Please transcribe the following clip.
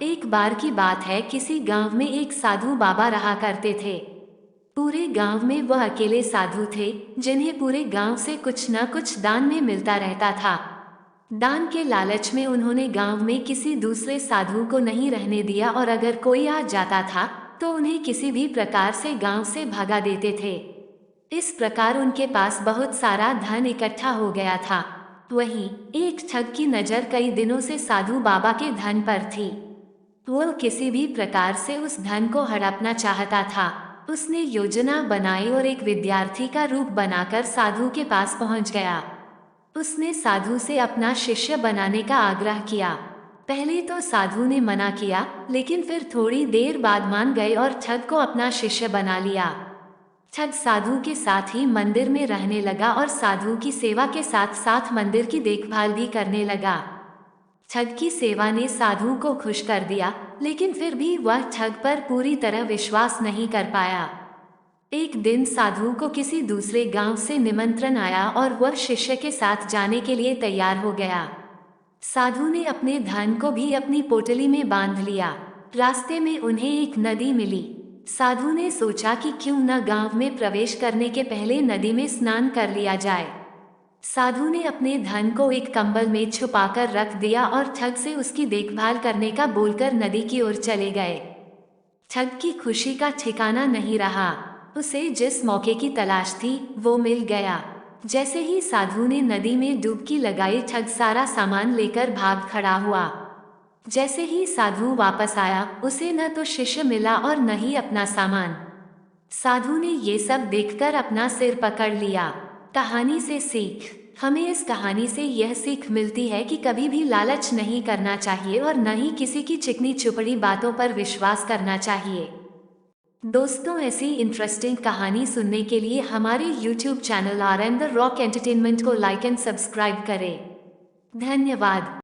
एक बार की बात है, किसी गांव में एक साधु बाबा रहा करते थे। पूरे गांव में वह अकेले साधु थे जिन्हें पूरे गांव से कुछ न कुछ दान में मिलता रहता था। दान के लालच में उन्होंने गांव में किसी दूसरे साधु को नहीं रहने दिया और अगर कोई आ जाता था तो उन्हें किसी भी प्रकार से गांव से भगा देते थे। इस प्रकार उनके पास बहुत सारा धन इकट्ठा हो गया था। वहीं एक ठग की नजर कई दिनों से साधु बाबा के धन पर थी। वह किसी भी प्रकार से उस धन को हड़पना चाहता था। उसने योजना बनाई और एक विद्यार्थी का रूप बनाकर साधु के पास पहुंच गया। उसने साधु से अपना शिष्य बनाने का आग्रह किया। पहले तो साधु ने मना किया, लेकिन फिर थोड़ी देर बाद मान गए और ठग को अपना शिष्य बना लिया। ठग साधु के साथ ही मंदिर में रहने लगा और साधु की सेवा के साथ साथ मंदिर की देखभाल भी करने लगा। ठग की सेवा ने साधु को खुश कर दिया, लेकिन फिर भी वह ठग पर पूरी तरह विश्वास नहीं कर पाया। एक दिन साधु को किसी दूसरे गांव से निमंत्रण आया और वह शिष्य के साथ जाने के लिए तैयार हो गया। साधु ने अपने धन को भी अपनी पोटली में बांध लिया। रास्ते में उन्हें एक नदी मिली। साधु ने सोचा कि क्यों न गांव में प्रवेश करने के पहले नदी में स्नान कर लिया जाए। साधु ने अपने धन को एक कंबल में छुपाकर रख दिया और ठग से उसकी देखभाल करने का बोलकर नदी की ओर चले गए। ठग की खुशी का ठिकाना नहीं रहा। उसे जिस मौके की तलाश थी वो मिल गया। जैसे ही साधु ने नदी में डुबकी लगाई, ठग सारा सामान लेकर भाग खड़ा हुआ। जैसे ही साधु वापस आया, उसे न तो शिष्य मिला और न ही अपना सामान। साधु ने ये सब देखकर अपना सिर पकड़ लिया। कहानी से सीख। हमें इस कहानी से यह सीख मिलती है कि कभी भी लालच नहीं करना चाहिए और न ही किसी की चिकनी चुपड़ी बातों पर विश्वास करना चाहिए। दोस्तों, ऐसी इंटरेस्टिंग कहानी सुनने के लिए हमारे YouTube channel R N the Rock Entertainment को लाइक एंड सब्सक्राइब करें। धन्यवाद।